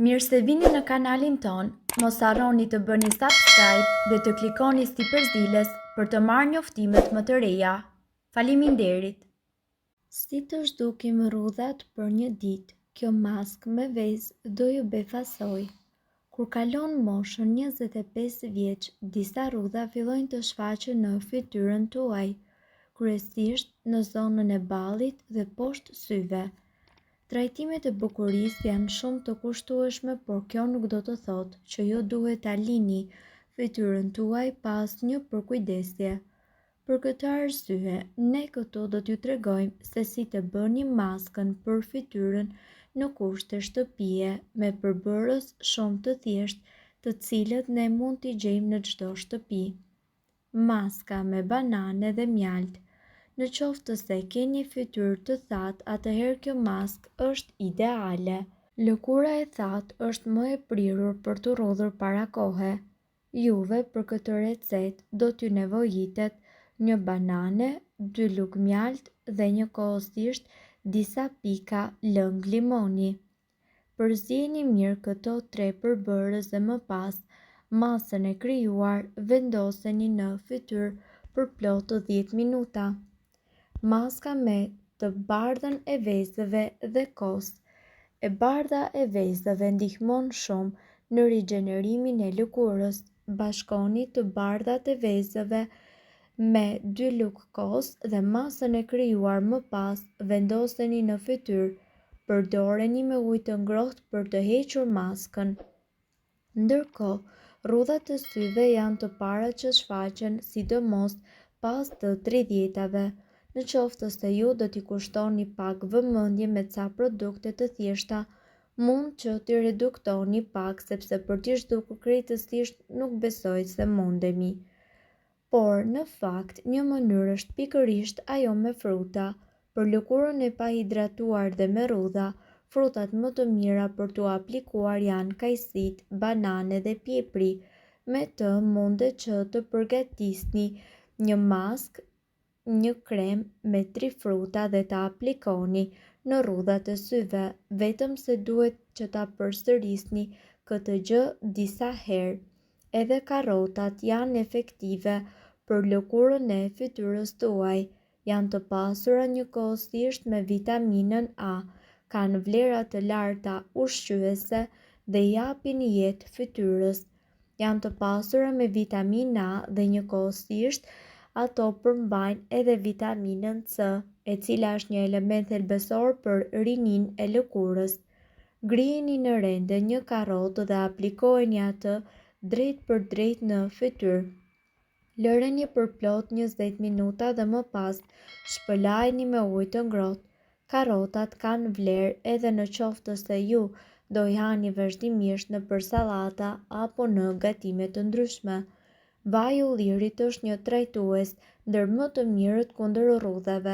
Mirë se vini në kanalin ton, mos harroni të bëni subscribe dhe të klikoni si përzieles për të marrë njoftimet më të reja. Faleminderit! Si të zhdukim rrudhat për një ditë, kjo maskë me vezë do ju befasoj. Kur kalon moshën 25 vjeç, disa rrudha fillojnë të shfaqen në fytyrën tuaj, kryesisht në zonën e ballit dhe poshtë syve. Trajtimet e bukurisë janë shumë të kushtueshme, por kjo nuk do të thotë që ju duhet ta lini fytyrën tuaj pa asnjë përkujdesje. Për këtë arsye, ne këtu do t'ju tregojmë se si të bëni maskën për fytyrën në kushte shtëpie me përbërës shumë të thjeshtë, të cilët ne mund t'i gjejmë në çdo shtëpi. Maska me banane dhe mjalt. Në qoftë se keni fytyrë të thatë, atëherë kjo maskë është ideale. Lëkura e thatë është më e prirur për të rrudhur para kohe. Juve për këtë recetë do t'ju nevojitet një banane, 2 lugë mjalt dhe njëkohësisht disa pika lëng limoni. Përzieni mirë këto 3 përbërës dhe më pas masën e krijuar vendoseni në fytyrë për plotë 10 minuta. Maska me të bardhën e vezëve dhe kos. E bardha e vezëve ndihmon shumë në rigjenerimin e lëkurës. Bashkoni të bardhat e vezëve me 2 lugë kos dhe masën e krijuar më pas vendoseni në fytyrë. Përdoreni me ujë të ngrohtë për të hequr maskën. Ndërkohë, rrudhat e syve janë të parat që shfaqen, sidomos pas të 30-tave. Në qoftë se ju do t'i kushtoni pak vëmendje me ca produkte të thjeshta, mund që t'i reduktoni pak, sepse për t'i zhdukur krejtësisht nuk besoj se mundemi. Por, në fakt, një mënyrë është pikërisht ajo me fruta. Për lëkurën e pahidratuar dhe me rrudha, frutat më të mira për t'u aplikuar janë kajsit, banane dhe piepri. Me të mundet që të përgatisni një maskë, një krem me 3 fruta dhe ta aplikoni në rrudhat e syve, vetëm se duhet që ta përsërisni këtë gjë disa herë. Edhe karrotat janë efektive për lëkurën e fytyrës tuaj. Janë të pasura njëkohësisht me vitaminën A, kanë vlera të larta ushqyese dhe japin jetë fytyrës. Janë të pasura me vitaminë A dhe njëkohësisht ato përmbajnë edhe vitaminën C, e cila është një element thelbësor për rininë e lëkurës. Griheni në rende një karrotë dhe aplikojeni atë drejt për drejt në fytyrë. Lëreni për plot 20 minuta dhe më pas shpëlajeni me ujë të ngrohtë. Karrotat kanë vlerë edhe në qoftë se ju do i hani vazhdimisht nëpër sallata apo në gatime të ndryshme. Vaji i ullirit është një trajtues ndër më të mirët kundër rrudhave.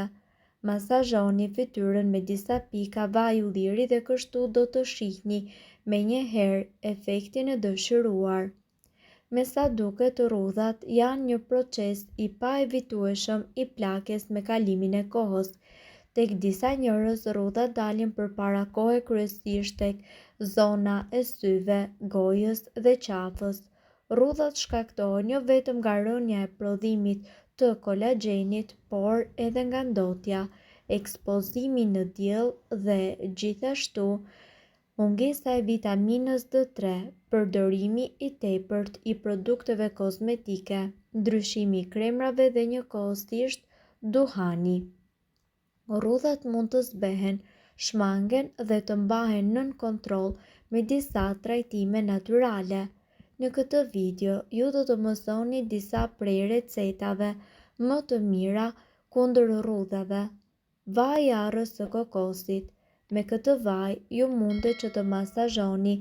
Masazhoni fytyrën me disa pika vaj ulliri dhe kështu do të shihni menjëherë efektin e dëshiruar. Me sa duket, rrudhat janë një proces i paevitueshëm i plakjes me kalimin e kohës. Tek disa njerëz rrudhat dalin përpara kohe, kryesisht tek zona e syve, gojës dhe qafës. Rrudhat shkaktohen jo vetëm nga rënja e prodhimit të kolagjenit, por edhe nga ndotja, ekspozimi në diell dhe gjithashtu mungesa e vitaminës D3, përdorimi i tepërt i produkteve kozmetike, ndryshimi i kremrave dhe njëkohësisht duhani. Rrudhat mund të zbehen, shmangen dhe të mbahen nën kontroll me disa trajtime natyrale. Në këtë video, ju do të mësoni disa prej recetave më të mira kundër rrudhave. Vaji i arrës së kokosit. Me këtë vaj, ju mundet që të masazhoni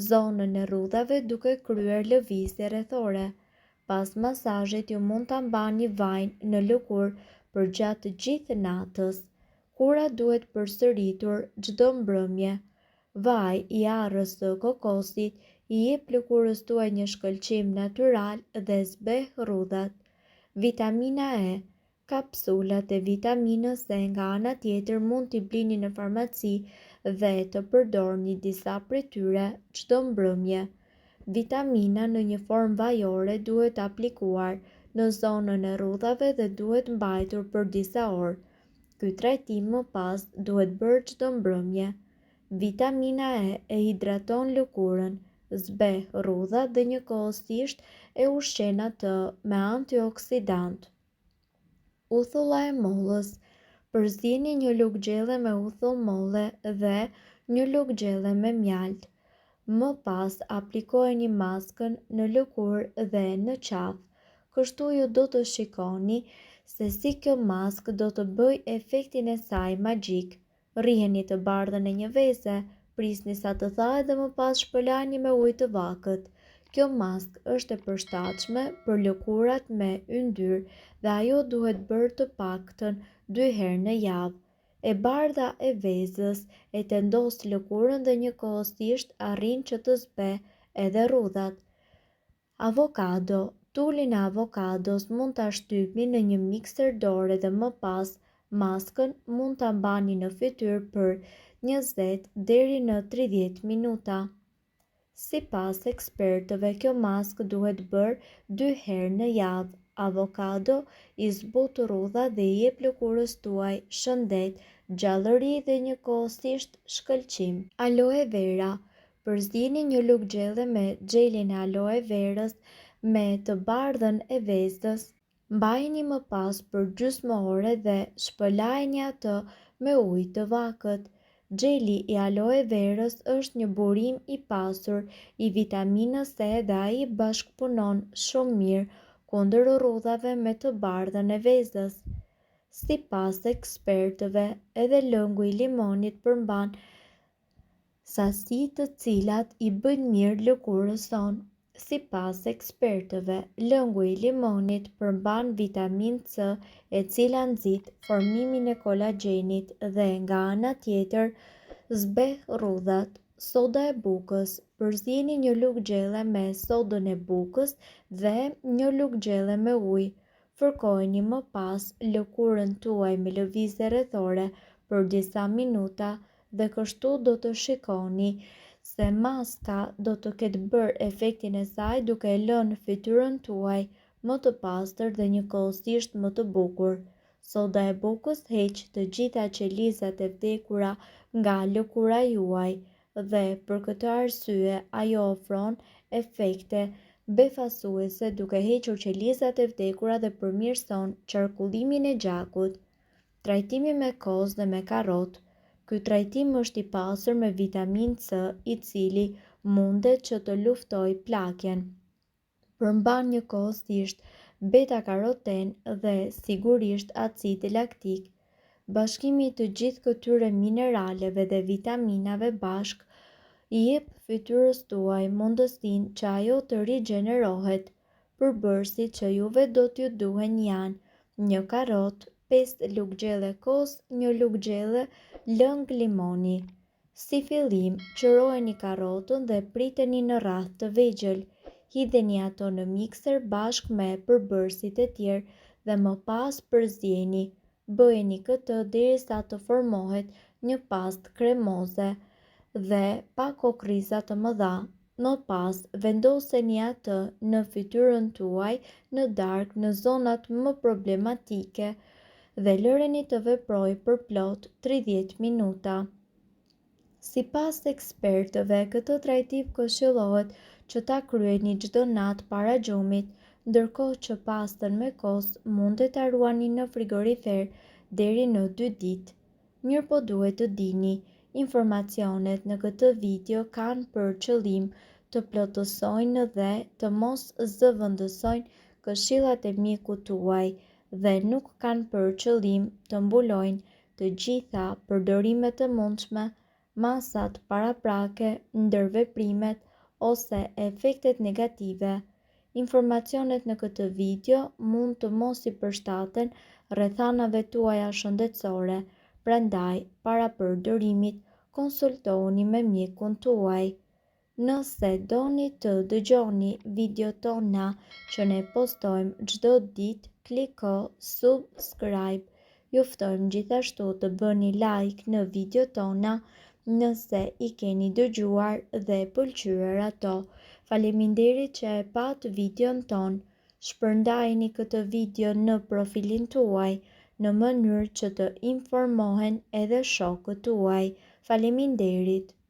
zonën e rrudhave duke kryer lëvizje rrethore. Pas masazhit, ju mund ta mbani vajin në lëkurë për gjatë gjithë natës. Kura duhet përsëritur çdo mbrëmje. Vaji i arrës së kokosit i jep lëkurës tuaj një shkëlqim natyral dhe zbeh rrudhat. Vitamina E. Kapsulat e vitaminës C nga ana tjetër mund t'i blini në farmaci dhe të përdorni disa prej tyre çdo mbrëmje. Vitamina në një formë vajore duhet aplikuar në zonën e rrudhave dhe duhet mbajtur për disa orë. Ky trajtim më pas duhet bërë çdo mbrëmje. Vitamina E hidraton lëkurën, zbeh rrudhat dhe njëkohësisht e ushqen atë me antioksidant. Uthulla e mollës. Përzieni një lugë gjelle me uthull molle dhe një lugë gjelle me mjaltë. Më pas aplikojeni maskën në lëkurë dhe në qafë. Kështu ju do të shikoni se si kjo maskë do të bëj efektin e saj magjik. Rriheni të bardhën e një veze, prisni sa të thahet dhe më pas shpëlani me ujë të vakët. Kjo maskë është e përshtatshme për lëkurat me yndyr dhe ajo duhet bërë të paktën 2 herë në javë. E bardha e vezës e tendos lëkurën dhe njëkohësisht arrin që të zbeh edhe rrudhat. Avokado. Tulin e avokados mund ta shtypni në një mikser dore dhe më pas maskën mund ta mbani në fytyrë për 20 deri në 30 minuta. Sipas ekspertëve, kjo maskë duhet bërë 2 herë në javë. Avokado i zbut rrudhat dhe i jep lëkurës tuaj shëndet, gjallëri dhe njëkohësisht shkëlqim. Aloe vera. Përzieni një lugë gjelle me xhelin e aloe verës me të bardhën e vezës. Mbajini më pas për gjysmë ore dhe shpëlajini atë me ujë të vakët. Xheli i aloe verës është një burim i pasur i vitaminës C dhe ai bashkëpunon shumë mirë kundër rrudhave me të bardhën e vezës. Sipas ekspertëve, edhe lëngu i limonit përmban sasi të cilat i bëjnë mirë lëkurës sonë. Sipas ekspertëve, lëngu i limonit përmban vitaminë C e cila nxit formimin e kolagjenit dhe nga ana tjetër zbeh rrudhat. Soda e bukës. Përzieni një lugë gjelle me sodën e bukës dhe një lugë gjelle me ujë. Fërkojeni më pas lëkurën tuaj me lëvizje rrethore për disa minuta dhe kështu do të shikoni se maska do të ketë bërë efektin e saj duke e lënë fytyrën tuaj më të pastër dhe njëkohësisht më të bukur. Soda e bukës heq të gjitha qelizat e vdekura nga lëkura juaj dhe për këtë arsye ajo ofron efekte befasuese duke hequr qelizat e vdekura dhe përmirëson qarkullimin e gjakut. Trajtimi me kozë dhe me karrotë. Ky trajtim është i pasur me vitaminë C i cili mundet që të luftojë plakjen. Përmban njëkohësisht beta-karoten dhe sigurisht acid laktik. Bashkimi i të gjithë këtyre mineraleve dhe vitaminave bashk i jep fytyrës tuaj mundësinë që ajo të rigjenerohet. Përbërësit që juve do t'ju duhen janë një karrotë, 5 lugë gjelle kos, një lugë gjelle lëng limoni. Si fillim, qërojeni karrotën dhe priteni në radh të vegjël. Hidheni ato në mikser bashkë me përbërësit e tjerë dhe më pas përzieni. Bëjeni këtë derisa të formohet një pastë kremoze dhe pa kokriza të mëdha. Më pas vendoseni atë në fytyrën tuaj në darkë në zonat më problematike dhe lëreni të veprojë për plot 30 minuta. Sipas ekspertëve, këtë trajtim këshillohet që ta kryeni çdo natë para gjumit, ndërkohë që pastën me kos mundet ta ruani në frigorifer deri në 2 ditë. Mirëpo duhet të dini, informacionet në këtë video kanë për qëllim të plotësojnë dhe të mos zëvendësojnë këshillat e mjekut tuaj dhe nuk kanë për qëllim të mbulojnë të gjitha përdorimet e mundshme, masat paraprake, ndërveprimet ose efektet negative. Informacionet në këtë video mund të mos i përshtaten rrethanave tuaja shëndetësore, prandaj para përdorimit konsultohuni me mjekun tuaj. Nëse doni të dëgjoni video tona që ne postojmë çdo ditë, kliko subscribe. Ju ftojmë gjithashtu të bëni like në video tona nëse i keni dëgjuar dhe pëlqyer ato. Faleminderit që e pat videon ton. Shpërndajini këtë video në profilin tuaj në mënyrë që të informohen edhe shokët tuaj. Faleminderit.